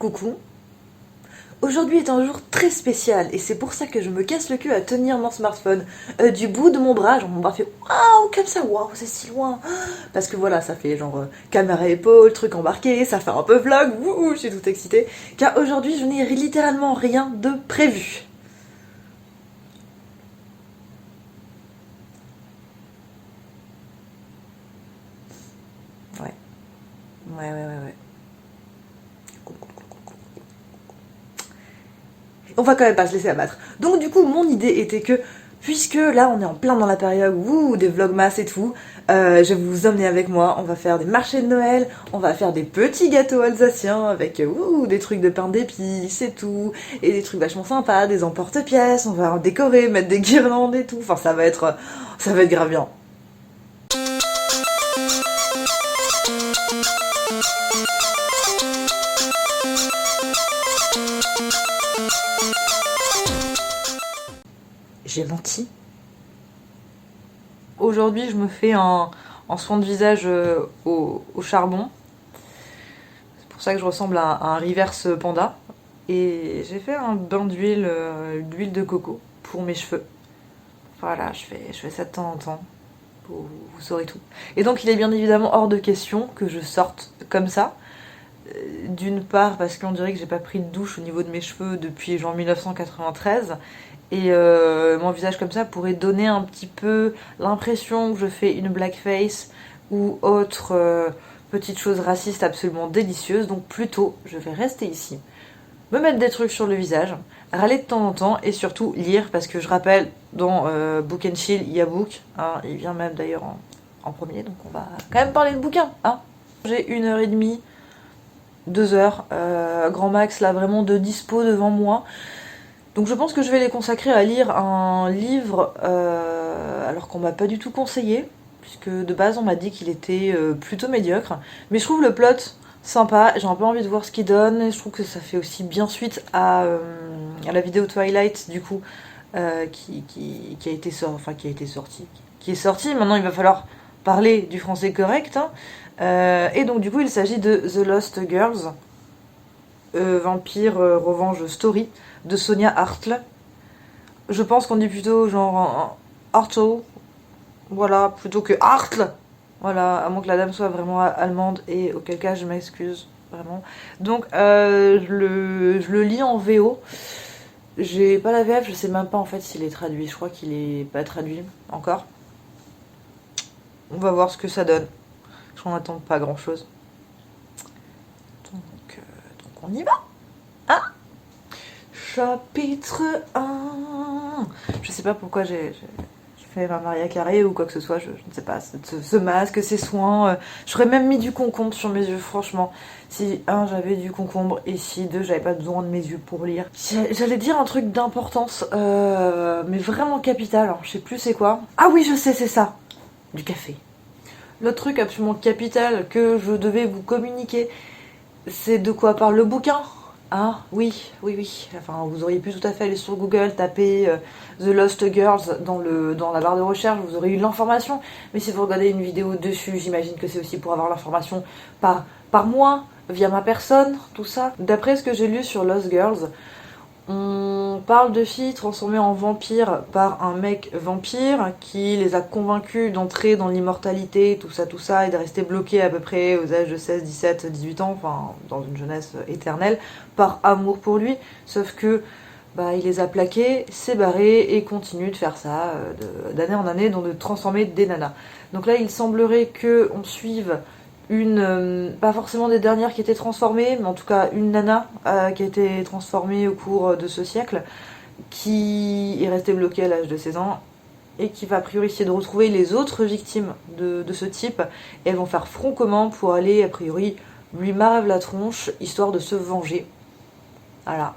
Coucou. Aujourd'hui est un jour très spécial et c'est pour ça que je me casse le cul à tenir mon smartphone du bout de mon bras. Genre mon bras fait waouh comme ça, waouh c'est si loin. Parce que voilà, ça fait genre caméra épaule, truc embarqué, ça fait un peu vlog, wouhou, je suis toute excitée. Car aujourd'hui je n'ai littéralement rien de prévu. Ouais, ouais. On va quand même pas se laisser abattre. Donc du coup, mon idée était que, puisque là on est en plein dans la période des vlogmas et tout, je vais vous emmener avec moi, on va faire des marchés de Noël, on va faire des petits gâteaux alsaciens avec des trucs de pain d'épices et tout, et des trucs vachement sympas, des emporte-pièces, on va en décorer, mettre des guirlandes et tout, enfin ça va être grave bien. J'ai menti. Aujourd'hui, je me fais un soin de visage au charbon. C'est pour ça que je ressemble à un reverse panda. Et j'ai fait un bain d'huile de coco pour mes cheveux. Voilà, je fais ça de temps en temps. Vous saurez tout. Et donc, il est bien évidemment hors de question que je sorte comme ça. D'une part, parce qu'on dirait que j'ai pas pris de douche au niveau de mes cheveux depuis genre 1993. Et mon visage comme ça pourrait donner un petit peu l'impression que je fais une blackface ou autre petite chose raciste absolument délicieuse. Donc plutôt, je vais rester ici, me mettre des trucs sur le visage, râler de temps en temps et surtout lire parce que je rappelle, dans Book and Chill, il y a Book. Hein, il vient même d'ailleurs en premier, donc on va quand même parler de bouquins. Hein. J'ai 1h30, 2h, grand max là vraiment de dispo devant moi. Donc je pense que je vais les consacrer à lire un livre alors qu'on m'a pas du tout conseillé, puisque de base on m'a dit qu'il était plutôt médiocre. Mais je trouve le plot sympa, j'ai un peu envie de voir ce qu'il donne, et je trouve que ça fait aussi bien suite à la vidéo Twilight du coup, qui a été sortie. Qui est sortie, maintenant il va falloir parler du français correct. Hein. Et donc du coup il s'agit de The Lost Girls, Vampire Revenge Story, de Sonia Hartle. Je pense qu'on dit plutôt genre Hartle, voilà, plutôt que Hartle. Voilà, à moins que la dame soit vraiment allemande, et auquel cas je m'excuse, vraiment. Donc je le lis en VO. J'ai pas la VF, je sais même pas en fait s'il est traduit. Je crois qu'il est pas traduit encore. On va voir ce que ça donne. Je n'en attends pas grand chose. Donc on y va. Hein? Chapitre 1. Je sais pas pourquoi j'ai fait ma Maria Carré ou quoi que ce soit, je ne sais pas, ce masque, ces soins. J'aurais même mis du concombre sur mes yeux, franchement. Si, j'avais du concombre, et si, j'avais pas besoin de mes yeux pour lire. J'allais dire un truc d'importance, mais vraiment capital, alors, je sais plus c'est quoi. Ah oui, je sais, c'est ça. Du café. L'autre truc absolument capital que je devais vous communiquer, c'est de quoi parle le bouquin. Ah oui. Enfin, vous auriez pu tout à fait aller sur Google, taper The Lost Girls dans la barre de recherche, vous aurez eu l'information. Mais si vous regardez une vidéo dessus, j'imagine que c'est aussi pour avoir l'information par moi, via ma personne, tout ça. D'après ce que j'ai lu sur Lost Girls, on parle de filles transformées en vampires par un mec vampire qui les a convaincus d'entrer dans l'immortalité, tout ça, et de rester bloqués à peu près aux âges de 16, 17, 18 ans, enfin dans une jeunesse éternelle, par amour pour lui, sauf que il les a plaqués, s'est barré et continue de faire ça d'année en année, donc de transformer des nanas. Donc là, il semblerait qu'on suive pas forcément des dernières qui étaient transformées, mais en tout cas une nana qui a été transformée au cours de ce siècle, qui est restée bloquée à l'âge de 16 ans, et qui va a priori essayer de retrouver les autres victimes de ce type, et elles vont faire front commun pour aller a priori lui marave la tronche, histoire de se venger. Voilà.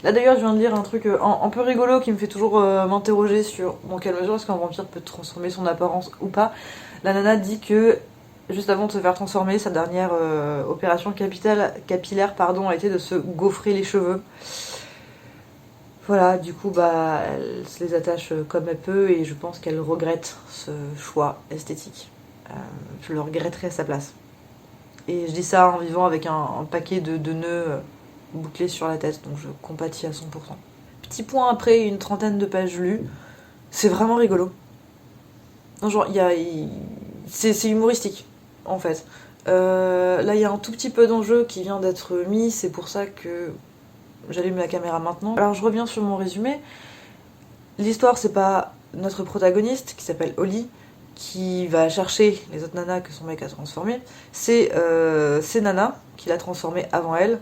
Là d'ailleurs je viens de lire un truc un peu rigolo qui me fait toujours m'interroger sur dans quelle mesure est-ce qu'un vampire peut transformer son apparence ou pas. La nana dit que juste avant de se faire transformer, sa dernière opération capillaire a été de se gaufrer les cheveux. Voilà, du coup, elle se les attache comme elle peut, et je pense qu'elle regrette ce choix esthétique. Je le regretterai à sa place. Et je dis ça en vivant avec un paquet de nœuds bouclés sur la tête, donc je compatis à 100%. Petit point après une trentaine de pages lues, c'est vraiment rigolo. Non, genre, c'est humoristique, en fait. Là, il y a un tout petit peu d'enjeu qui vient d'être mis, c'est pour ça que j'allume la caméra maintenant. Alors, je reviens sur mon résumé. L'histoire, c'est pas notre protagoniste, qui s'appelle Holly, qui va chercher les autres nanas que son mec a transformées. C'est ces nanas, qu'il a transformées avant elle,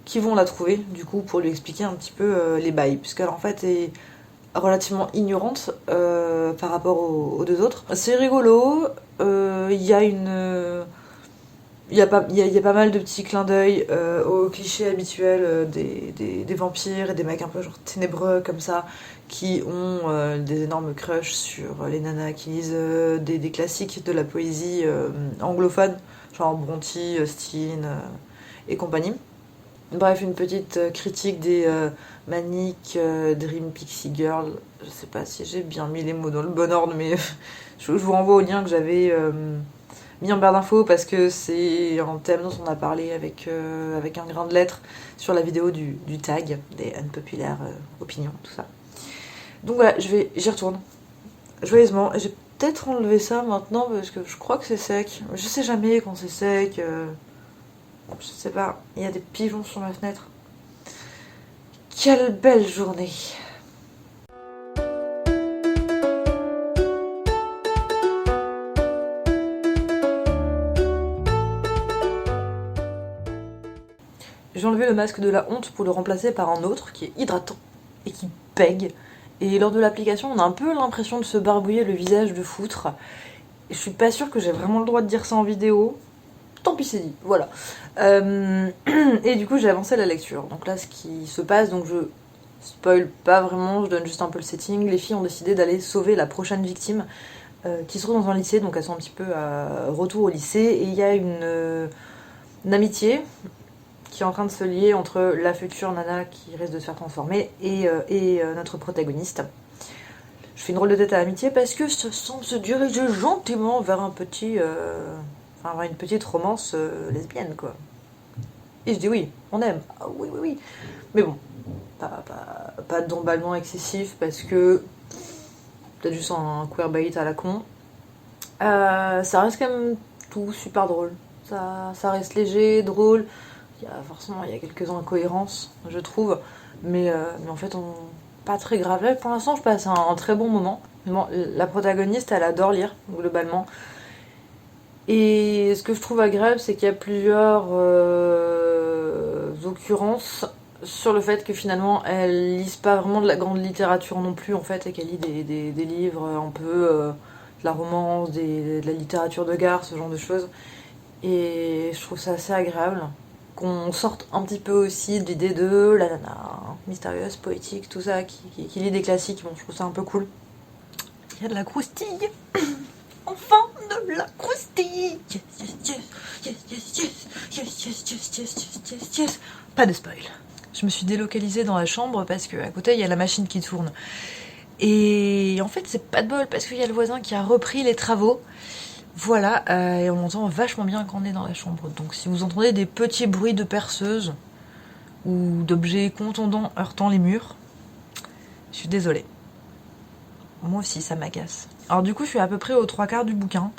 qui vont la trouver, du coup, pour lui expliquer un petit peu les bails. Puisqu'elle, en fait, est relativement ignorante par rapport aux deux autres. C'est rigolo, il y a une... Il y a pas mal de petits clins d'œil aux clichés habituels des vampires et des mecs un peu genre ténébreux comme ça, qui ont des énormes crushs sur les nanas, qui lisent des classiques de la poésie anglophone, genre Brontë, Austen et compagnie. Bref, une petite critique des Manic Dream Pixie Girl. Je sais pas si j'ai bien mis les mots dans le bon ordre, mais je vous renvoie au lien que j'avais mis en barre d'infos parce que c'est un thème dont on a parlé avec un grain de lettres sur la vidéo du tag, des unpopulaires opinions, tout ça. Donc voilà, j'y retourne joyeusement. J'ai peut-être enlevé ça maintenant parce que je crois que c'est sec. Je sais jamais quand c'est sec. Je sais pas, il y a des pigeons sur ma fenêtre. Quelle belle journée! J'ai enlevé le masque de la honte pour le remplacer par un autre qui est hydratant et qui pègue. Et lors de l'application, on a un peu l'impression de se barbouiller le visage de foutre. Je suis pas sûre que j'ai vraiment le droit de dire ça en vidéo. Tant pis, c'est dit, voilà. Et du coup, j'ai avancé la lecture. Donc là, ce qui se passe, donc je spoil pas vraiment, je donne juste un peu le setting. Les filles ont décidé d'aller sauver la prochaine victime qui se trouve dans un lycée, donc elles sont un petit peu à retour au lycée. Et il y a une amitié qui est en train de se lier entre la future nana qui risque de se faire transformer et notre protagoniste. Je fais une drôle de tête à l'amitié parce que ça semble se diriger gentiment vers un petit... Enfin, une petite romance lesbienne, quoi. Et je dis oui, on aime. Ah, oui, oui, oui. Mais bon, pas d'emballement excessif parce que peut-être juste un queerbait à la con. Ça reste quand même tout super drôle. Ça reste léger, drôle. Forcément, il y a quelques incohérences, je trouve. Mais en fait, pas très grave. Là, pour l'instant, je passe un très bon moment. Bon, la protagoniste, elle adore lire, globalement. Et ce que je trouve agréable, c'est qu'il y a plusieurs occurrences sur le fait que finalement elle lise pas vraiment de la grande littérature non plus en fait, et qu'elle lit des livres un peu de la romance, de la littérature de gare, ce genre de choses. Et je trouve ça assez agréable qu'on sorte un petit peu aussi de l'idée de la nana mystérieuse, poétique, tout ça, qui lit des classiques. Bon, je trouve ça un peu cool. Il y a de la croustille. Enfin de la croustille. Yes, yes, yes, yes, yes, yes, yes, yes, yes, yes, yes, yes. Pas de spoil. Je me suis délocalisée dans la chambre parce qu'à côté il y a la machine qui tourne. Et en fait c'est pas de bol parce qu'il y a le voisin qui a repris les travaux. Voilà, et on entend vachement bien quand on est dans la chambre. Donc si vous entendez des petits bruits de perceuse ou d'objets contondants heurtant les murs, je suis désolée. Moi aussi ça m'agace. Alors du coup je suis à peu près aux 3/4 du bouquin.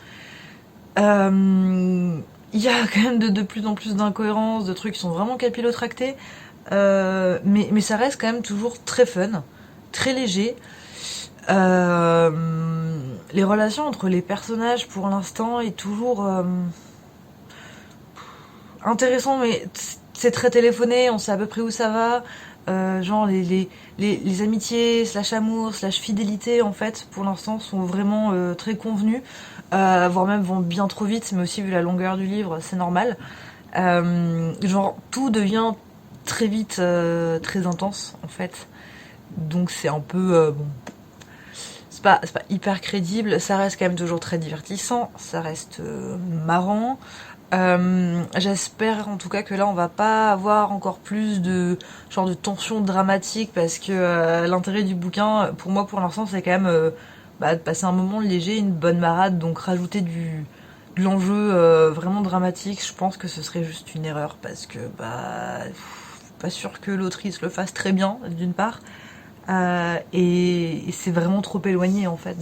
Il y a quand même de plus en plus d'incohérences, de trucs qui sont vraiment capillotractés. Mais ça reste quand même toujours très fun, très léger. Les relations entre les personnages pour l'instant est toujours intéressant, mais c'est très téléphoné, on sait à peu près où ça va. Genre les amitiés slash amour slash fidélité en fait pour l'instant sont vraiment très convenues, voire même vont bien trop vite, mais aussi vu la longueur du livre c'est normal. Genre tout devient très vite très intense en fait, donc c'est un peu bon, c'est pas hyper crédible, ça reste quand même toujours très divertissant, ça reste marrant. J'espère en tout cas que là on va pas avoir encore plus de genre de tension dramatique parce que l'intérêt du bouquin pour moi pour l'instant c'est quand même de passer un moment léger, une bonne marade, donc rajouter de l'enjeu vraiment dramatique, je pense que ce serait juste une erreur parce que pas sûr que l'autrice le fasse très bien d'une part et c'est vraiment trop éloigné en fait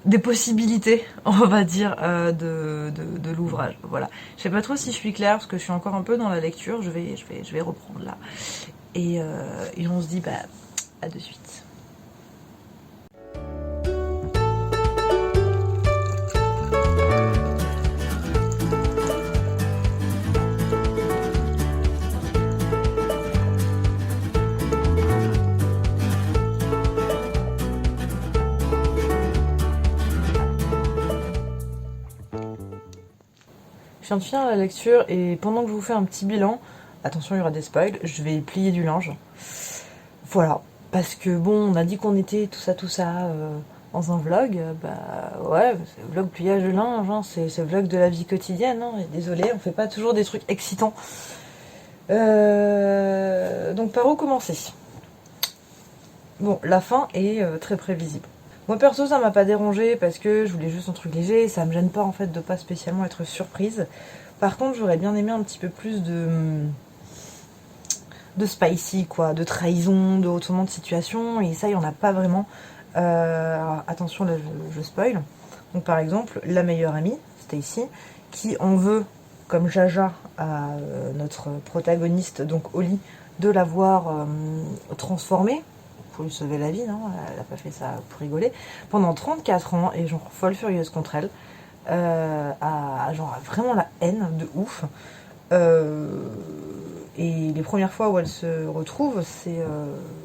des possibilités, on va dire, de l'ouvrage. Voilà. Je sais pas trop si je suis claire parce que je suis encore un peu dans la lecture. Je vais reprendre là et on se dit à de suite. Je viens de finir la lecture et pendant que je vous fais un petit bilan, attention il y aura des spoils, je vais plier du linge. Voilà, parce que bon, on a dit qu'on était tout ça dans un vlog, ouais, c'est le vlog pliage de linge, hein, c'est le vlog de la vie quotidienne, hein, et désolé, on fait pas toujours des trucs excitants. Donc par où commencer? Bon, la fin est très prévisible. Moi perso ça m'a pas dérangé parce que je voulais juste un truc léger, et ça me gêne pas en fait de pas spécialement être surprise. Par contre j'aurais bien aimé un petit peu plus de spicy quoi, de trahison, de retournement de situation et ça il y en a pas vraiment. Alors, attention là je spoil. Donc par exemple la meilleure amie, Stacy, qui en veut comme Jaja à notre protagoniste donc Holly de l'avoir transformée pour lui sauver la vie, non, elle a pas fait ça pour rigoler, pendant 34 ans, et genre folle furieuse contre elle, genre vraiment la haine de ouf. Et les premières fois où elles se retrouvent, c'est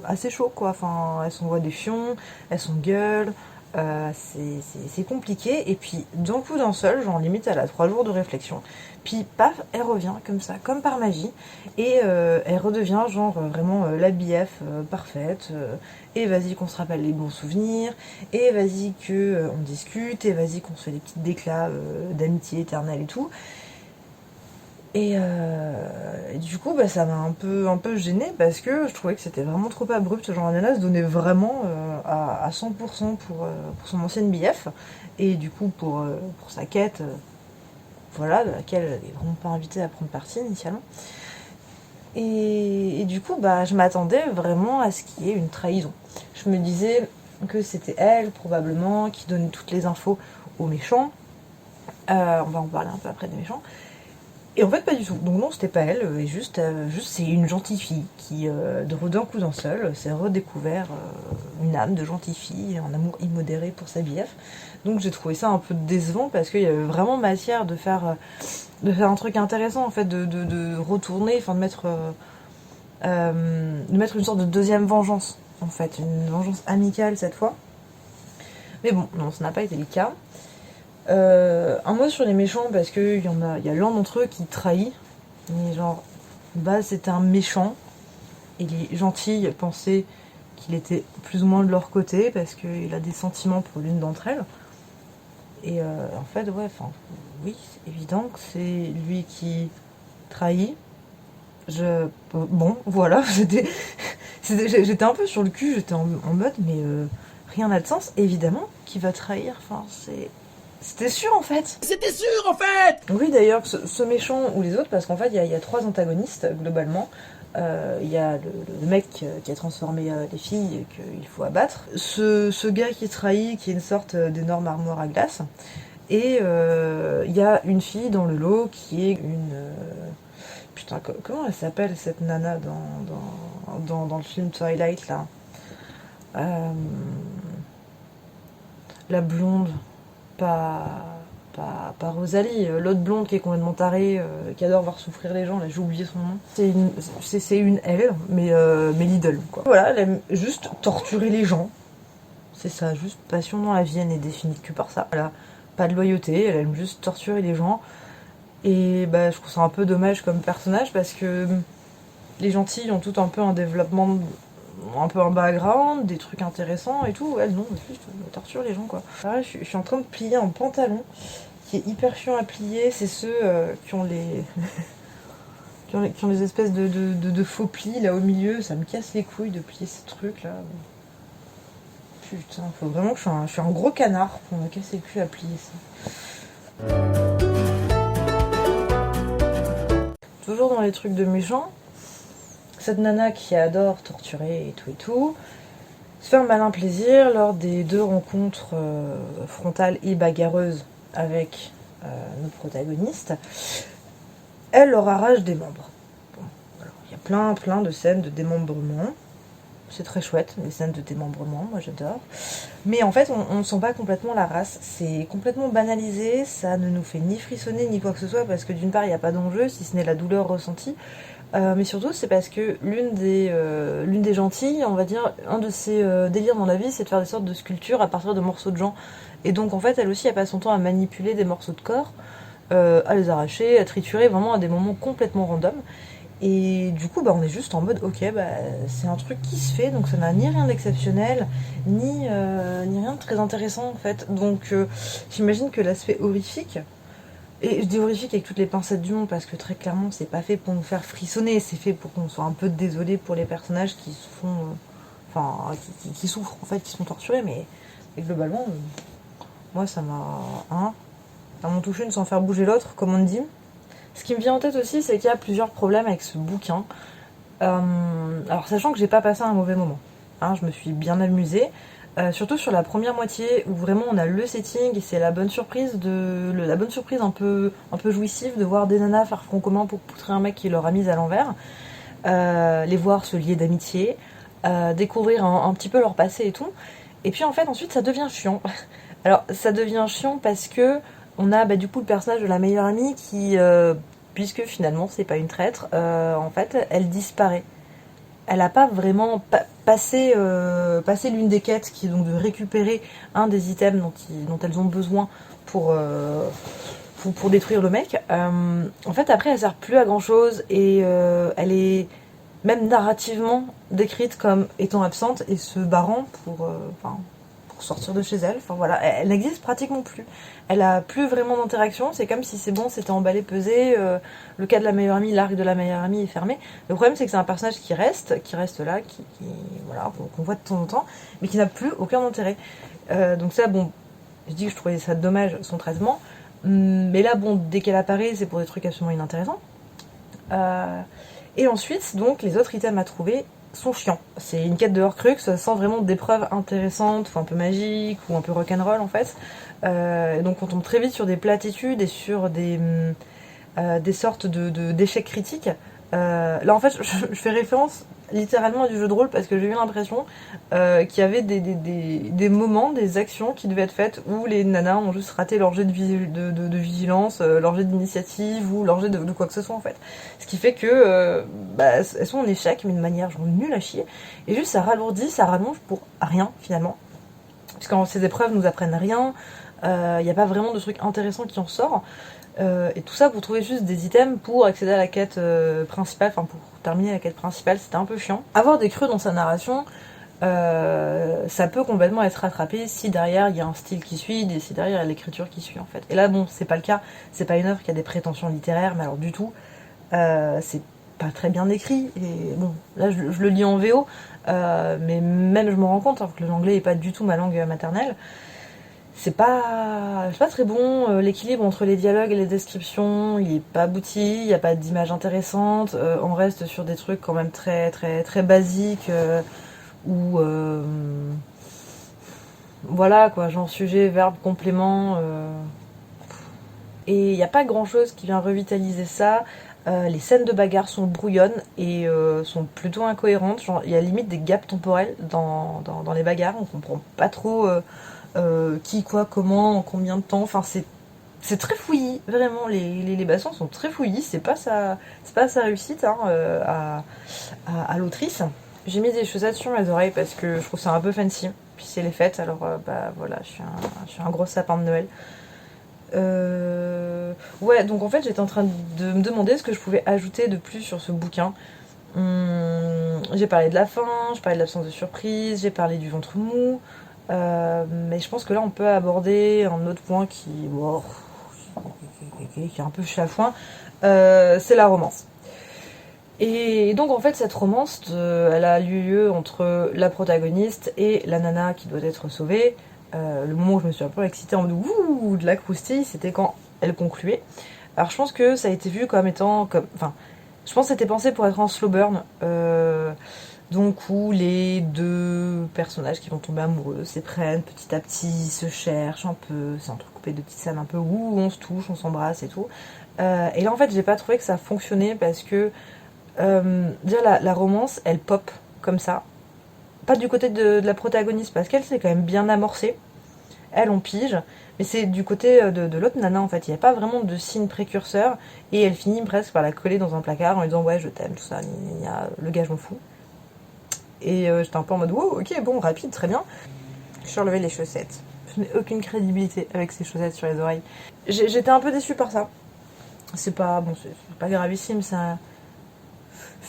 assez chaud quoi, enfin elles s'envoient des fions, elles s'engueulent, c'est compliqué, et puis d'un coup d'un seul, genre limite elle a 3 jours de réflexion, puis paf, elle revient comme ça, comme par magie, et elle redevient genre vraiment la BF parfaite, et vas-y qu'on se rappelle les bons souvenirs, et vas-y que on discute, et vas-y qu'on se fait des petites déclats d'amitié éternelle et tout. Et du coup, ça m'a un peu gênée parce que je trouvais que c'était vraiment trop abrupt. Genre, Ananas donnait vraiment à 100% pour son ancienne BF et du coup pour sa quête, voilà, de laquelle elle n'est vraiment pas invitée à prendre partie initialement. Et du coup, je m'attendais vraiment à ce qu'il y ait une trahison. Je me disais que c'était elle, probablement, qui donnait toutes les infos aux méchants. On va en parler un peu après des méchants. Et en fait, pas du tout. Donc non, c'était pas elle. Et juste c'est une gentille fille qui, d'un coup d'un seul, s'est redécouvert une âme de gentille fille, un amour immodéré pour sa BF. Donc j'ai trouvé ça un peu décevant parce qu'il y avait vraiment matière de faire un truc intéressant, en fait, de retourner, enfin de mettre une sorte de deuxième vengeance, en fait, une vengeance amicale cette fois. Mais bon, non, ça n'a pas été le cas. Un mot sur les méchants parce que il y a l'un d'entre eux qui trahit, mais genre c'était un méchant et les gentils pensaient qu'il était plus ou moins de leur côté parce qu'il a des sentiments pour l'une d'entre elles. Et en fait oui, c'est évident que c'est lui qui trahit. Bon voilà, j'étais un peu sur le cul, j'étais en mode mais rien n'a de sens, évidemment qui va trahir, enfin c'était sûr en fait. C'était sûr en fait. Oui d'ailleurs, ce méchant ou les autres, parce qu'en fait il y a 3 antagonistes globalement. Il y a le mec qui a transformé les filles qu'il faut abattre. Ce gars qui trahit, qui est une sorte d'énorme armoire à glace. Et il y a une fille dans le lot qui est une... putain, comment elle s'appelle cette nana dans le film Twilight là, la blonde, pas Rosalie, l'autre blonde qui est complètement tarée, qui adore voir souffrir les gens, là j'ai oublié son nom. C'est une elle, mais Lidl quoi. Voilà, elle aime juste torturer les gens. C'est ça, juste passion dans la vie, elle n'est définie que par ça. Elle a pas de loyauté, elle aime juste torturer les gens. Et je trouve ça un peu dommage comme personnage parce que les gentils ont tout un peu un développement, un peu un background, des trucs intéressants et tout. Elle non, juste torture les gens quoi. Là, je suis en train de plier un pantalon qui est hyper chiant à plier. C'est ceux qui ont les qui ont les espèces de faux plis là au milieu. Ça me casse les couilles de plier ces trucs là. Putain, faut vraiment que je suis un gros canard pour me casser le cul à plier ça. Toujours dans les trucs de méchants, cette nana qui adore torturer et tout, se fait un malin plaisir lors des 2 rencontres frontales et bagarreuses avec notre protagoniste. Elle leur arrache des membres. Bon, alors, il y a plein de scènes de démembrement. C'est très chouette, les scènes de démembrement, moi j'adore. Mais en fait, on ne sent pas complètement la race. C'est complètement banalisé, ça ne nous fait ni frissonner ni quoi que ce soit, parce que d'une part, il n'y a pas d'enjeu, si ce n'est la douleur ressentie. Mais surtout, c'est parce que l'une des gentilles, on va dire, un de ses délires dans la vie, c'est de faire des sortes de sculptures à partir de morceaux de gens. Et donc, en fait, elle aussi, elle passe son temps à manipuler des morceaux de corps, à les arracher, à triturer, vraiment à des moments complètement random. Et du coup, on est juste en mode, ok, c'est un truc qui se fait, donc ça n'a ni rien d'exceptionnel, ni rien de très intéressant en fait. Donc j'imagine que l'aspect horrifique, et je dis horrifique avec toutes les pincettes du monde, parce que très clairement, c'est pas fait pour nous faire frissonner, c'est fait pour qu'on soit un peu désolé pour les personnages qui se font. Qui souffrent en fait, qui sont torturés, mais globalement, moi ça m'a touché une sans faire bouger l'autre, comme on dit. Ce qui me vient en tête aussi, c'est qu'il y a plusieurs problèmes avec ce bouquin. Alors, sachant que j'ai pas passé un mauvais moment, hein, je me suis bien amusée, surtout sur la première moitié où vraiment on a le setting et c'est la bonne surprise un peu jouissive de voir des nanas faire front commun pour poutrer un mec qui leur a mise à l'envers, les voir se lier d'amitié, découvrir un petit peu leur passé et tout. Et puis en fait, ensuite, ça devient chiant. Alors, ça devient chiant parce que on a du coup le personnage de la meilleure amie qui, puisque finalement c'est pas une traître, en fait elle disparaît. Elle n'a pas vraiment passé l'une des quêtes qui est donc de récupérer un des items dont elles ont besoin pour détruire le mec. En fait après elle sert plus à grand chose et elle est même narrativement décrite comme étant absente et se barrant pour sortir de chez elle. Enfin voilà, elle n'existe pratiquement plus. Elle a plus vraiment d'interaction. C'est comme si c'est bon, c'était emballé, pesé. Le cas de la meilleure amie, l'arc de la meilleure amie est fermé. Le problème, c'est que c'est un personnage qui reste là, voilà, qu'on voit de temps en temps, mais qui n'a plus aucun intérêt. Donc ça, bon, je dis que je trouvais ça dommage son traitement, mais là, bon, dès qu'elle apparaît, c'est pour des trucs absolument inintéressants. Et ensuite, donc, les autres items à trouver sont chiants. C'est une quête de Horcrux sans vraiment d'épreuves intéressantes, ou un peu magiques, ou un peu rock'n'roll en fait. Donc on tombe très vite sur des platitudes et sur des sortes d'échecs critiques. Là en fait je fais référence littéralement à du jeu de rôle parce que j'ai eu l'impression qu'il y avait des moments, des actions qui devaient être faites où les nanas ont juste raté leur jet de vigilance, leur jet d'initiative ou leur jet de quoi que ce soit en fait. Ce qui fait que elles sont en échec mais de manière genre nulle à chier et juste ça ralourdit, ça rallonge pour rien finalement. Puisque ces épreuves nous apprennent rien, il n'y a pas vraiment de trucs intéressants qui en sort. Et tout ça pour trouver juste des items pour accéder à la quête principale, enfin pour terminer la quête principale, c'était un peu chiant. Avoir des creux dans sa narration, ça peut complètement être rattrapé si derrière il y a un style qui suit, et si derrière il y a l'écriture qui suit en fait. Et là bon, c'est pas le cas, c'est pas une œuvre qui a des prétentions littéraires, mais alors du tout, c'est pas très bien écrit, et bon, là je le lis en VO, mais même je me rends compte que l'anglais est pas du tout ma langue maternelle. C'est pas très bon, l'équilibre entre les dialogues et les descriptions, il est pas abouti, il n'y a pas d'images intéressantes, on reste sur des trucs quand même très très très basiques, où voilà quoi, genre sujet, verbe, complément, et il n'y a pas grand chose qui vient revitaliser ça. Les scènes de bagarre sont brouillonnes et sont plutôt incohérentes, genre il y a limite des gaps temporels dans les bagarres, on comprend pas trop qui, quoi, comment, en combien de temps. Enfin, c'est très fouillis, vraiment. Les bassons sont très fouillis. C'est pas sa réussite hein, à l'autrice. J'ai mis des chaussettes sur mes oreilles parce que je trouve ça un peu fancy. Puis c'est les fêtes, alors voilà, je suis un gros sapin de Noël. Ouais, donc en fait, j'étais en train de me demander ce que je pouvais ajouter de plus sur ce bouquin. J'ai parlé de la fin, j'ai parlé de l'absence de surprise, j'ai parlé du ventre mou. Mais je pense que là on peut aborder un autre point qui est un peu chafouin, c'est la romance. Et donc en fait cette romance, elle a eu lieu entre la protagoniste et la nana qui doit être sauvée. Le moment où je me suis un peu excitée en mode ouh de la croustille, c'était quand elle concluait. Alors je pense que ça a été vu comme étant comme, enfin, je pense que c'était pensé pour être en slow burn, donc où les deux personnages qui vont tomber amoureux s'éprennent petit à petit, se cherchent un peu, c'est entrecoupé de petites scènes un peu où on se touche, on s'embrasse et tout. Et là en fait j'ai pas trouvé que ça fonctionnait parce que déjà la romance elle pop comme ça, pas du côté de la protagoniste parce qu'elle s'est quand même bien amorcée, elle on pige, mais c'est du côté de l'autre nana en fait, il n'y a pas vraiment de signe précurseur et elle finit presque par la coller dans un placard en lui disant ouais je t'aime, tout ça, le gars je m'en fous. Et j'étais un peu en mode wow, ok, bon, rapide, très bien. Je suis relevé les chaussettes. Je n'ai aucune crédibilité avec ces chaussettes sur les oreilles. J'étais un peu déçue par ça. C'est pas, bon, c'est pas gravissime, c'est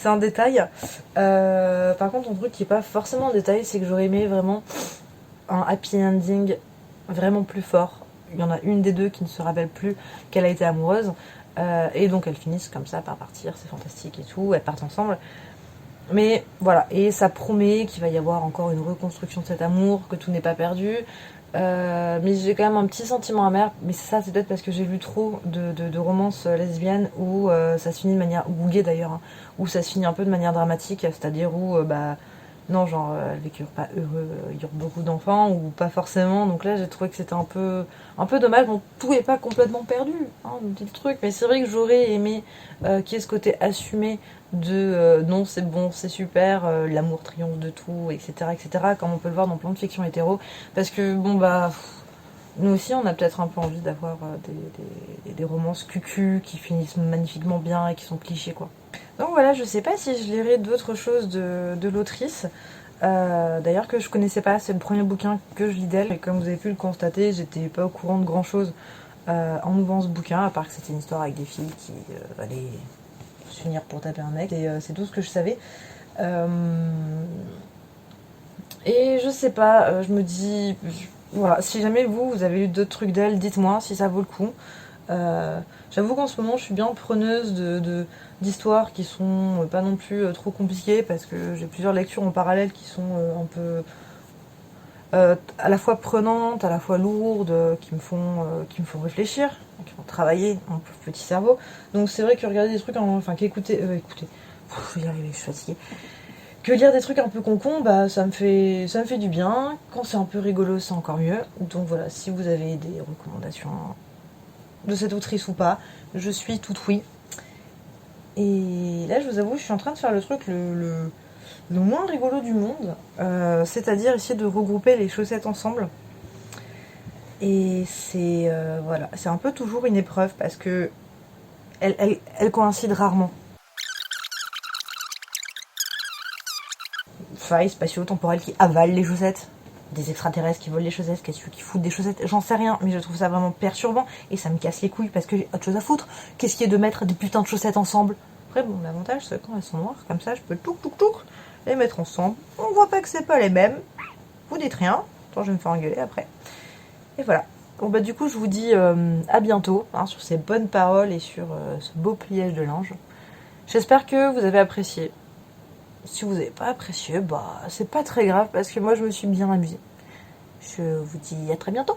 un détail. Par contre, un truc qui est pas forcément un détail, c'est que j'aurais aimé vraiment un happy ending vraiment plus fort. Il y en a une des deux qui ne se rappelle plus qu'elle a été amoureuse. Et donc elles finissent comme ça par partir, c'est fantastique et tout, elles partent ensemble. Mais voilà, et ça promet qu'il va y avoir encore une reconstruction de cet amour, que tout n'est pas perdu. Mais j'ai quand même un petit sentiment amer, mais ça c'est peut-être parce que j'ai lu trop de romances lesbiennes où ça se finit de manière, ou gay d'ailleurs, hein, où ça se finit un peu de manière dramatique, c'est-à-dire où bah non, genre elles vécurent pas heureux, ils eurent beaucoup d'enfants ou pas forcément, donc là j'ai trouvé que c'était un peu dommage. Bon, tout est pas complètement perdu, hein, on dit le truc, mais c'est vrai que j'aurais aimé qu'il y ait ce côté assumé de non c'est bon, c'est super, l'amour triomphe de tout, etc., etc., comme on peut le voir dans plein de fictions hétéro, parce que bon bah nous aussi on a peut-être un peu envie d'avoir des romances cucu qui finissent magnifiquement bien et qui sont clichés quoi. Donc voilà, je sais pas si je lirai d'autres choses de l'autrice. D'ailleurs que je connaissais pas, c'est le premier bouquin que je lis d'elle et comme vous avez pu le constater, j'étais pas au courant de grand chose en ouvrant ce bouquin, à part que c'était une histoire avec des filles qui allaient s'unir pour taper un mec, et c'est tout ce que je savais. Euh, et je sais pas, je me dis, voilà, si jamais vous avez eu d'autres trucs d'elle, dites-moi si ça vaut le coup. J'avoue qu'en ce moment, je suis bien preneuse d'histoires qui sont pas non plus trop compliquées parce que j'ai plusieurs lectures en parallèle qui sont un peu à la fois prenantes, à la fois lourdes, qui me font réfléchir, qui font travailler mon petit cerveau. Donc c'est vrai que regarder des trucs, enfin écouter, je vais y arriver, je suis fatiguée. Que lire des trucs un peu concon, bah ça me fait du bien. Quand c'est un peu rigolo, c'est encore mieux. Donc voilà, si vous avez des recommandations de cette autrice ou pas, je suis toute oui. Et là, je vous avoue, je suis en train de faire le truc le moins rigolo du monde, c'est-à-dire essayer de regrouper les chaussettes ensemble. Et c'est voilà, c'est un peu toujours une épreuve parce que elles coïncident rarement. Failles spatio-temporelles qui avalent les chaussettes, des extraterrestres qui volent les chaussettes, qu'est-ce qui foutent des chaussettes, j'en sais rien, mais je trouve ça vraiment perturbant et ça me casse les couilles parce que j'ai autre chose à foutre. Qu'est-ce qui est de mettre des putains de chaussettes ensemble? Après, bon, l'avantage c'est que quand elles sont noires, comme ça, je peux les mettre ensemble. On voit pas que c'est pas les mêmes. Vous dites rien. Attends, je vais me faire engueuler après. Et voilà. Bon, bah, du coup, je vous dis à bientôt hein, sur ces bonnes paroles et sur ce beau pliage de linge. J'espère que vous avez apprécié. Si vous n'avez pas apprécié, bah c'est pas très grave parce que moi je me suis bien amusée. Je vous dis à très bientôt.